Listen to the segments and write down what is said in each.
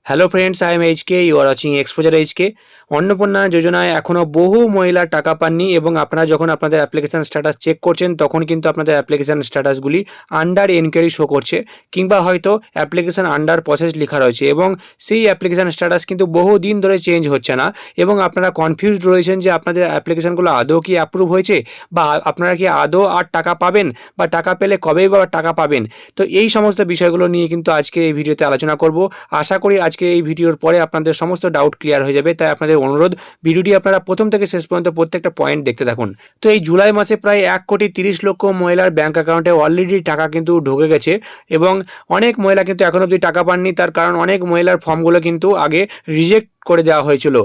Hello friends, I am HK, you are watching exposure HK. Annapurna যোজনায় এখনও বহু মহিলা টাকা পাননি এবং আপনারা যখন আপনাদের অ্যাপ্লিকেশান স্ট্যাটাস চেক করছেন তখন কিন্তু আপনাদের অ্যাপ্লিকেশান স্ট্যাটাসগুলি আন্ডার এনকোয়ারি শো করছে, কিংবা হয়তো অ্যাপ্লিকেশান আন্ডার প্রসেস লেখা রয়েছে এবং সেই অ্যাপ্লিকেশান স্ট্যাটাস কিন্তু বহু দিন ধরে চেঞ্জ হচ্ছে না এবং আপনারা কনফিউজড রয়েছেন যে আপনাদের অ্যাপ্লিকেশানগুলো আদৌ কি অ্যাপ্রুভ হয়েছে বা আপনারা কি আদৌ আর টাকা পাবেন বা টাকা পেলে কবেই বা টাকা পাবেন। তো এই সমস্ত বিষয়গুলো নিয়ে কিন্তু আজকে এই ভিডিওতে আলোচনা করব। আশা করি আজকে এই ভিডিওর পরে আপনাদের সমস্ত ডাউট ক্লিয়ার হয়ে যাবে, তাই আপনাদের অনুরোধ ভিডিওটি আপনারা প্রথম থেকে শেষ পর্যন্ত প্রত্যেকটা পয়েন্ট দেখতে থাকুন। তো এই জুলাই মাসে প্রায় 1,30,00,000 মহিলার ব্যাংক অ্যাকাউন্টে অলরেডি টাকা কিন্তু ঢুকে গেছে এবং অনেক মহিলা কিন্তু এখন অবধি টাকা পাননি। তার কারণ অনেক মহিলার ফর্মগুলো কিন্তু আগে রিজেক্ট করে দেওয়া হয়েছিল।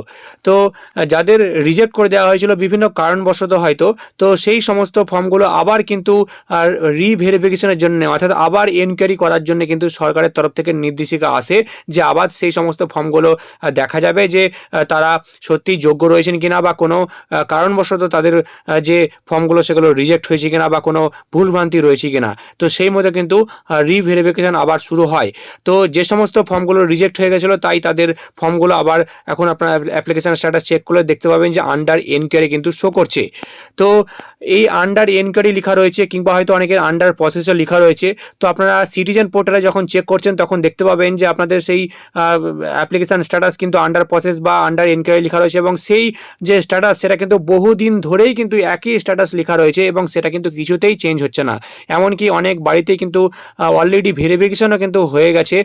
তো যাদের রিজেক্ট করে দেওয়া হয়েছিল বিভিন্ন কারণবশত হয়তো, তো সেই সমস্ত ফর্মগুলো আবার কিন্তু রিভেরিফিকেশনের জন্য অর্থাৎ আবার এনকোয়ারি করার জন্য কিন্তু সরকারের তরফ থেকে নির্দেশিকা আসে যে আবার সেই সমস্ত ফর্মগুলো দেখা যাবে যে তারা সত্যি যোগ্য রয়েছেন কিনা বা কোনো কারণবশত তাদের যে ফর্মগুলো সেগুলো রিজেক্ট হয়েছে কিনা বা কোনো ভুলভ্রান্তি রয়েছে কিনা। তো সেই মতো কিন্তু রিভেরিফিকেশন আবার শুরু হয়। তো যে সমস্ত ফর্মগুলো রিজেক্ট হয়ে গেছিলো তাই তাদের ফর্মগুলো আবার এখন আপনার অ্যাপ্লিকেশন স্ট্যাটাস চেক করলে দেখতে পাবেন যে আন্ডার এনকোয়ারি কিন্তু শো করছে। তো এই আন্ডার এনকোয়ারি লেখা রয়েছে কিংবা হয়তো অনেকের আন্ডার প্রসেসও লেখা রয়েছে। তো আপনারা সিটিজেন পোর্টালে যখন চেক করছেন তখন দেখতে পাবেন যে আপনাদের সেই অ্যাপ্লিকেশান স্ট্যাটাস কিন্তু আন্ডার প্রসেস বা আন্ডার এনকোয়ারি লেখা রয়েছে এবং সেই যে স্ট্যাটাস সেটা কিন্তু বহুদিন ধরেই কিন্তু একই স্ট্যাটাস লেখা রয়েছে এবং সেটা কিন্তু কিছুতেই চেঞ্জ হচ্ছে না। এমনকি অনেক বাড়িতেই কিন্তু অলরেডি ভেরিফিকেশনও কিন্তু হয়ে গেছে।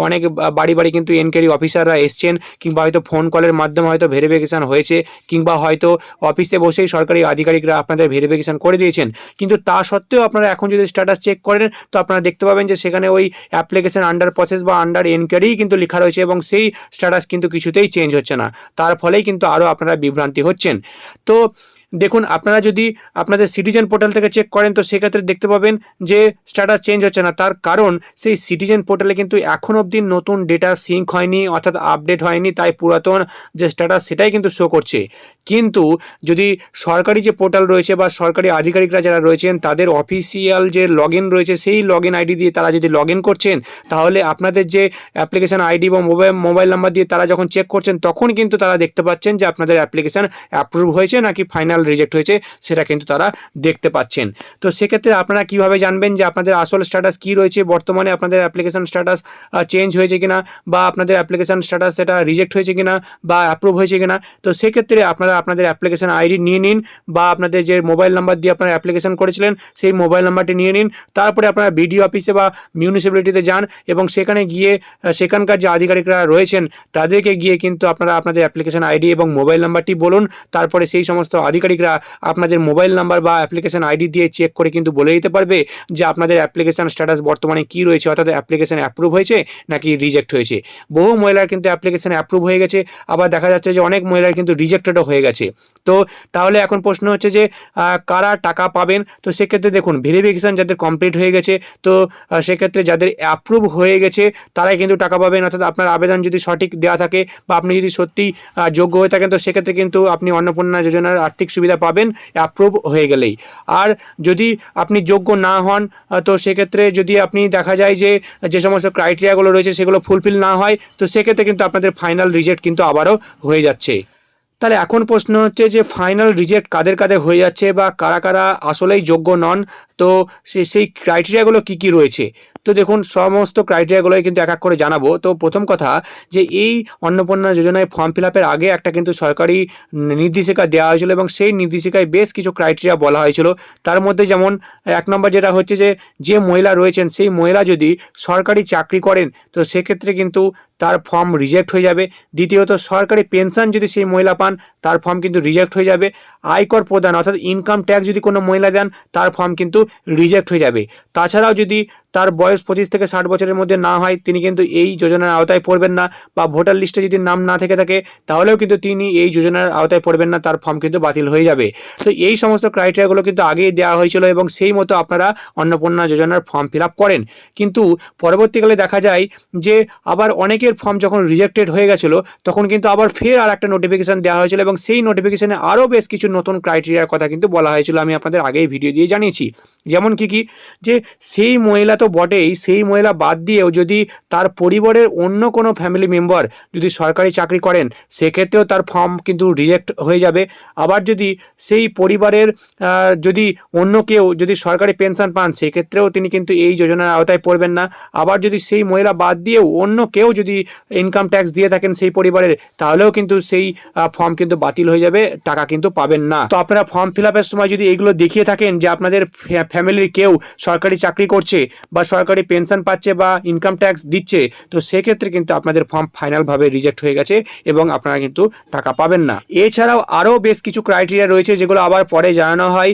অনেক বাড়ি বাড়ি কিন্তু এনকোয়ারি অফিসাররা এসছেন কিংবা হয়তো ফোন কলের মাধ্যমে হয়তো ভেরিফিকেশন হয়েছে কিংবা হয়তো অফিসে বসেই সরকারি আধিকারিকরা আপনাদের ভেরিফিকেশন করে দিয়েছেন। কিন্তু তা সত্ত্বেও আপনারা এখন যদি স্ট্যাটাস চেক করেন তো আপনারা দেখতে পাবেন যে সেখানে ওই অ্যাপ্লিকেশন আন্ডার প্রসেস বা আন্ডার এনকোয়ারি কিন্তু লেখা রয়েছে এবং সেই স্ট্যাটাস কিন্তু কিছুতেই চেঞ্জ হচ্ছে না। তার ফলেই কিন্তু আরও আপনারা বিভ্রান্তি হচ্ছেন। তো দেখুন, আপনারা যদি আপনাদের সিটিজেন পোর্টাল থেকে চেক করেন তো সেক্ষেত্রে দেখতে পাবেন যে স্ট্যাটাস চেঞ্জ হচ্ছে না। তার কারণ সেই সিটিজেন পোর্টালে কিন্তু এখন অবধি নতুন ডেটা সিঙ্ক হয়নি অর্থাৎ আপডেট হয়নি, তাই পুরাতন যে স্ট্যাটাস সেটাই কিন্তু শো করছে। কিন্তু যদি সরকারি যে পোর্টাল রয়েছে বা সরকারি আধিকারিকরা যারা রয়েছেন তাদের অফিসিয়াল যে লগ ইন রয়েছে সেই লগ ইন আইডি দিয়ে তারা যদি লগ ইন করছেন তাহলে আপনাদের যে অ্যাপ্লিকেশান আইডি বা মোবাইল নাম্বার দিয়ে তারা যখন চেক করছেন তখন কিন্তু তারা দেখতে পাচ্ছেন যে আপনাদের অ্যাপ্লিকেশান অ্যাপ্রুভ হয়েছে নাকি ফাইনাল রিজেক্ট হয়েছে সেটা কিন্তু তারা দেখতে পাচ্ছেন। তো সেক্ষেত্রে আপনারা কিভাবে জানবেন যে আপনাদের আসল স্ট্যাটাস কী রয়েছে, বর্তমানে আপনাদের অ্যাপ্লিকেশান স্ট্যাটাস চেঞ্জ হয়েছে কিনা বা আপনাদের অ্যাপ্লিকেশান স্ট্যাটাস সেটা রিজেক্ট হয়েছে কিনা বা অ্যাপ্রুভ হয়েছে কিনা। তো সেক্ষেত্রে আপনারা আপনাদের অ্যাপ্লিকেশান আইডি নিয়ে নিন বা আপনাদের যে মোবাইল নাম্বার দিয়ে আপনারা অ্যাপ্লিকেশান করেছিলেন সেই মোবাইল নাম্বারটি নিয়ে নিন। তারপরে আপনারা বিডিও অফিসে বা মিউনিসিপ্যালিটিতে যান এবং সেখানে গিয়ে সেখানকার যে আধিকারিকরা রয়েছেন তাদেরকে গিয়ে কিন্তু আপনারা আপনাদের অ্যাপ্লিকেশান আইডি এবং মোবাইল নাম্বারটি বলুন। তারপরে সেই সমস্ত আধিকারিকরা আপনাদের মোবাইল নাম্বার বা অ্যাপ্লিকেশান আইডি দিয়ে চেক করে কিন্তু বলে দিতে পারবে যে আপনাদের অ্যাপ্লিকেশান স্ট্যাটাস বর্তমানে কী রয়েছে, অর্থাৎ অ্যাপ্লিকেশান অ্যাপ্রুভ হয়েছে নাকি রিজেক্ট হয়েছে। বহু মহিলার কিন্তু অ্যাপ্লিকেশান অ্যাপ্রুভ হয়ে গেছে, আবার দেখা যাচ্ছে যে অনেক মহিলার কিন্তু রিজেক্টেডও হয়ে গেছে। তো তাহলে এখন প্রশ্ন হচ্ছে যে কারা টাকা পাবেন। তো সেক্ষেত্রে দেখুন, ভেরিফিকেশান যাদের কমপ্লিট হয়ে গেছে তো সেক্ষেত্রে যাদের অ্যাপ্রুভ হয়ে গেছে তারাই কিন্তু টাকা পাবেন, অর্থাৎ আপনার আবেদন যদি সঠিক দেওয়া থাকে বা আপনি যদি সত্যি যোগ্য হয়ে থাকেন তো সেক্ষেত্রে কিন্তু আপনি অন্নপূর্ণা যোজনার আর্থিক সুবিধা পাবেন অ্যাপ্রুভ হয়ে গেলেই। আর যদি আপনি যোগ্য না হন তো সেক্ষেত্রে যদি আপনি দেখা যায় যে যে সমস্ত ক্রাইটেরিয়াগুলো রয়েছে সেগুলো ফুলফিল না হয় তো সেক্ষেত্রে কিন্তু আপনাদের ফাইনাল রিজেক্ট কিন্তু আবারও হয়ে যাচ্ছে। তাহলে এখন প্রশ্ন হচ্ছে যে ফাইনাল রিজেক্ট কাদের কাদের হয়ে যাচ্ছে বা কারা কারা আসলেই যোগ্য নন, তো সেই ক্রাইটেরিয়াগুলো কী কী রয়েছে। তো দেখুন, সমস্ত ক্রাইটেরিয়াগুলোই কিন্তু এক এক করে জানাবো। তো প্রথম কথা যে এই অন্নপূর্ণা যোজনায় ফর্ম ফিল আপের আগে একটা কিন্তু সরকারি নির্দেশিকা দেওয়া হয়েছিল এবং সেই নির্দেশিকায় বেশ কিছু ক্রাইটেরিয়া বলা হয়েছিল। তার মধ্যে যেমন 1 নম্বর যেটা হচ্ছে যে মহিলা রয়েছেন সেই মহিলা যদি সরকারি চাকরি করেন তো সেক্ষেত্রে কিন্তু তার ফর্ম রিজেক্ট হয়ে যাবে। দ্বিতীয়ত, সরকারি পেনশন যদি সেই মহিলা পান তার ফর্ম কিন্তু রিজেক্ট হয়ে যাবে। আয়কর প্রদান অর্থাৎ ইনকাম ট্যাক্স যদি কোনো মহিলা দেন তার ফর্ম কিন্তু রিজেক্ট হয়ে যাবে। তাছাড়াও যদি তার বয়স 25 থেকে 60 বছরের মধ্যে না হয় তিনি কিন্তু এই যোজনার আওতায় পড়বেন না, বা ভোটার লিস্টে যদি নাম না থেকে থাকে তাহলেও কিন্তু তিনি এই যোজনার আওতায় পড়বেন না, তার ফর্ম কিন্তু বাতিল হয়ে যাবে। তো এই সমস্ত ক্রাইটেরিয়াগুলো কিন্তু আগেই দেওয়া হয়েছিল এবং সেই মতো আপনারা অন্নপূর্ণা যোজনার ফর্ম ফিল আপ করেন। কিন্তু পরবর্তীকালে দেখা যায় যে আবার অনেকের ফর্ম যখন রিজেক্টেড হয়ে গেছিলো তখন কিন্তু আবার ফের আর একটা নোটিফিকেশান দেওয়া হয়েছিল এবং সেই নোটিফিকেশানে আরও বেশ কিছু নতুন ক্রাইটেরিয়ার কথা কিন্তু বলা হয়েছিল, আমি আপনাদের আগেই ভিডিও দিয়ে জানিয়েছি। যেমন কি যে সেই মহিলা তো বটেই, সেই মহিলা বাদ দিয়েও যদি তার পরিবারের অন্য কোনো ফ্যামিলি মেম্বার যদি সরকারি চাকরি করেন, সেক্ষেত্রেও তার ফর্ম কিন্তু রিজেক্ট হয়ে যাবে। আবার যদি সেই পরিবারের যদি অন্য কেউ যদি সরকারি পেনশন পান, সেক্ষেত্রেও তিনি কিন্তু এই যোজনার আওতায় পড়বেন না। আবার যদি সেই মহিলা বাদ দিয়েও অন্য কেউ যদি ইনকাম ট্যাক্স দিয়ে থাকেন সেই পরিবারের, তাহলেও কিন্তু সেই ফর্ম কিন্তু বাতিল হয়ে যাবে, টাকা কিন্তু পাবেন না। তো আপনারা ফর্ম ফিল আপের সময় যদি এইগুলো দেখিয়ে থাকেন যে আপনাদের ফ্যামিলির কেউ সরকারি চাকরি করছে বা সরকারি পেনশন পাচ্ছে বা ইনকাম ট্যাক্স দিচ্ছে, তো সেক্ষেত্রে কিন্তু আপনাদের ফর্ম ফাইনালভাবে রিজেক্ট হয়ে গেছে এবং আপনারা কিন্তু টাকা পাবেন না। এছাড়াও আরও বেশ কিছু ক্রাইটেরিয়া রয়েছে যেগুলো আবার পরে জানানো হয়,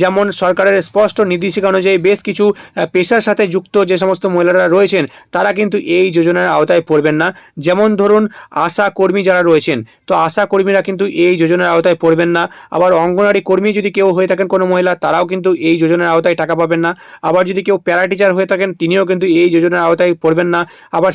যেমন সরকারের স্পষ্ট নির্দেশিকা অনুযায়ী বেশ কিছু পেশার সাথে যুক্ত যে সমস্ত মহিলারা রয়েছেন তারা কিন্তু এই যোজনার আওতায় পড়বেন না। যেমন ধরুন আশা কর্মী যারা রয়েছেন, তো আশা কর্মীরা কিন্তু এই যোজনার আওতায় পড়বেন না। আবার অঙ্গনওয়াড়ি কর্মী যদি কেউ হয়ে থাকেন কোনো মহিলা, তারাও কিন্তু এই যোজনার আওতায় টাকা পাবেন না। আবার যদি কেউ প্যারা টিচার হয়ে থাকেন, তিনিও কিন্তু এই যোজনার আওতায় পড়বেন না। আবার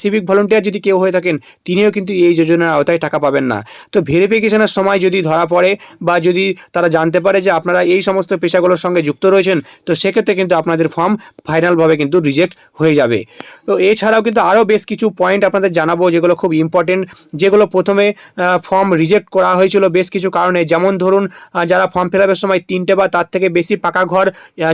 সিভিক ভলেন্টিয়ার যদি কেউ হয়ে থাকেন, তিনিও কিন্তু এই যোজনার আওতায় টাকা পাবেন না। তো ভেরিফিকেশনের সময় যদি ধরা পড়ে বা যদি তারা জানতে পারে যে আপনারা এই সমস্ত পেশাগুলোর সঙ্গে যুক্ত রয়েছেন, তো সেক্ষেত্রে কিন্তু আপনাদের ফর্ম ফাইনালভাবে কিন্তু রিজেক্ট হয়ে যাবে। তো এছাড়াও কিন্তু আরও বেশ কিছু পয়েন্ট আপনাদের জানাবো যেগুলো খুব ইম্পর্টেন্ট, যেগুলো প্রথমে ফর্ম রিজেক্ট করা হয়েছিল বেশ কিছু কারণে। যেমন ধরুন যারা ফর্ম ফিল আপের সময় 3টে বা তার থেকে বেশি পাকা ঘর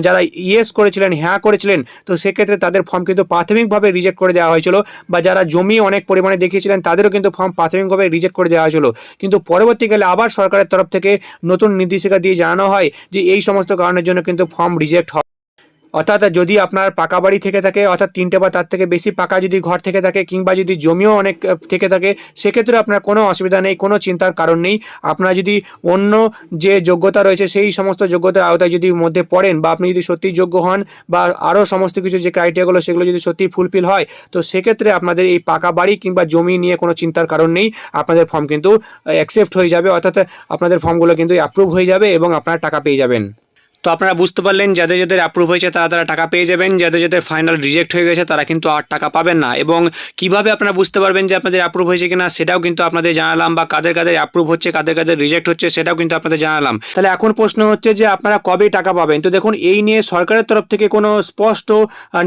যারা ইয়েস করেছিলেন, হ্যাঁ করেছিলেন, তো সেক্ষেত্রে তাদের ফর্ম কিন্তু প্রাথমিকভাবে রিজেক্ট করে দেওয়া হয়েছিল। বা যারা জমি অনেক পরিমাণে দেখিয়েছিলেন, তাদেরও কিন্তু ফর্ম প্রাথমিকভাবে রিজেক্ট করে দেওয়া হয়েছিল। কিন্তু পরবর্তীকালে আবার সরকারের তরফ থেকে নতুন নির্দেশিকা দিয়ে জানানো হয় যে এই সমস্ত কারণের জন্য কিন্তু ফর্ম রিজেক্ট হয়। অর্থাৎ যদি আপনার পাকা বাড়ি থেকে থাকে, অর্থাৎ 3টে বা তার থেকে বেশি পাকা যদি ঘর থেকে থাকে, কিংবা যদি জমিও অনেক থেকে থাকে, সেক্ষেত্রে আপনার কোনো অসুবিধা নেই, কোনো চিন্তার কারণ নেই। আপনারা যদি অন্য যে যোগ্যতা রয়েছে সেই সমস্ত যোগ্যতার আওতায় যদি মধ্যে পড়েন, বা আপনি যদি সত্যিই যোগ্য হন, বা আরও সমস্ত কিছু যে ক্রাইটেরিয়াগুলো সেগুলো যদি সত্যিই ফুলফিল হয়, তো সেক্ষেত্রে আপনাদের এই পাকা বাড়ি কিংবা জমি নিয়ে কোনো চিন্তার কারণ নেই। আপনাদের ফর্ম কিন্তু অ্যাকসেপ্ট হয়ে যাবে, অর্থাৎ আপনাদের ফর্মগুলো কিন্তু অ্যাপ্রুভ হয়ে যাবে এবং আপনারা টাকা পেয়ে যাবেন। তো আপনারা বুঝতে পারলেন, যাদের যাদের অ্যাপ্রুভ হয়েছে তারা টাকা পেয়ে যাবেন, যাদের যাদের ফাইনাল রিজেক্ট হয়ে গেছে তারা কিন্তু আর টাকা পাবেন না। এবং কিভাবে আপনারা বুঝতে পারবেন যে আপনাদের অ্যাপ্রুভ হয়েছে কিনা সেটাও কিন্তু আপনাদের জানালাম, বা কাদের কাদের অ্যাপ্রুভ হচ্ছে কাদের কাদের রিজেক্ট হচ্ছে সেটাও কিন্তু আপনাদের জানালাম। তাহলে এখন প্রশ্ন হচ্ছে যে আপনারা কবে টাকা পাবেন। তো দেখুন, এই নিয়ে সরকারের তরফ থেকে কোনো স্পষ্ট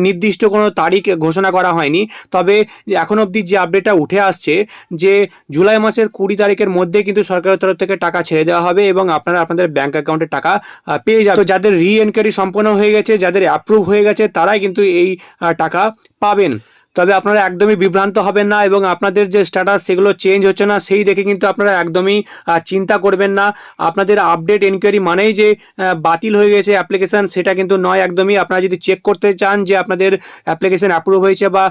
নির্দিষ্ট কোনো তারিখ ঘোষণা করা হয়নি। তবে এখন অবধি যে আপডেটটা উঠে আসছে যে জুলাই মাসের 20 তারিখের মধ্যে কিন্তু সরকারের তরফ থেকে টাকা ছেড়ে দেওয়া হবে এবং আপনারা আপনাদের ব্যাঙ্ক অ্যাকাউন্টে টাকা পেয়ে যাবেন। তো যাদের রি এনকোয়ারি সম্পন্ন হয়ে গেছে, যাদের অ্যাপ্রুভ হয়ে গেছে, তারাই কিন্তু এই টাকা পাবেন। তবে আপনারা একদমই বিভ্রান্ত হবেন না এবং আপনাদের যে স্ট্যাটাস সেগুলো চেঞ্জ হচ্ছে না সেই দেখে কিন্তু আপনারা একদমই চিন্তা করবেন না। আপনাদের আপডেট এনকোয়ারি মানেই যে বাতিল হয়ে গেছে অ্যাপ্লিকেশান, সেটা কিন্তু নয় একদমই। আপনারা যদি চেক করতে চান যে আপনাদের অ্যাপ্লিকেশান অ্যাপ্রুভ হয়েছে বা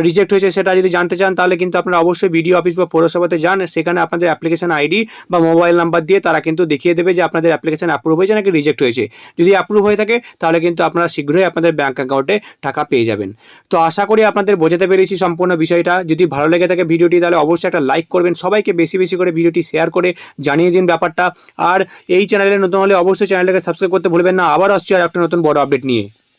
রিজেক্ট হয়েছে, সেটা যদি জানতে চান, তাহলে কিন্তু আপনারা অবশ্যই বিডিও অফিস বা পৌরসভাতে যান। সেখানে আপনাদের অ্যাপ্লিকেশান আইডি বা মোবাইল নাম্বার দিয়ে তারা কিন্তু দেখিয়ে দেবে যে আপনাদের অ্যাপ্লিকেশান অ্যাপ্রুভ হয়েছে নাকি রিজেক্ট হয়েছে। যদি অ্যাপ্রুভ হয়ে থাকে তাহলে কিন্তু আপনারা শীঘ্রই আপনাদের ব্যাঙ্ক অ্যাকাউন্টে টাকা পেয়ে যাবেন। তো আশা করি আপনাদের বোঝাতে পেরেছি সম্পূর্ণ বিষয়টা। যদি ভালো লেগে থাকে ভিডিওটি, তাহলে অবশ্যই একটা লাইক করবেন, সবাইকে বেশি বেশি করে ভিডিওটি শেয়ার করে জানিয়ে দিন ব্যাপারটা। আর এই চ্যানেলে নতুন হলে অবশ্যই চ্যানেলটাকে সাবস্ক্রাইব করতে ভুলবেন না। আবার আসছি আর একটা নতুন বড় আপডেট নিয়ে।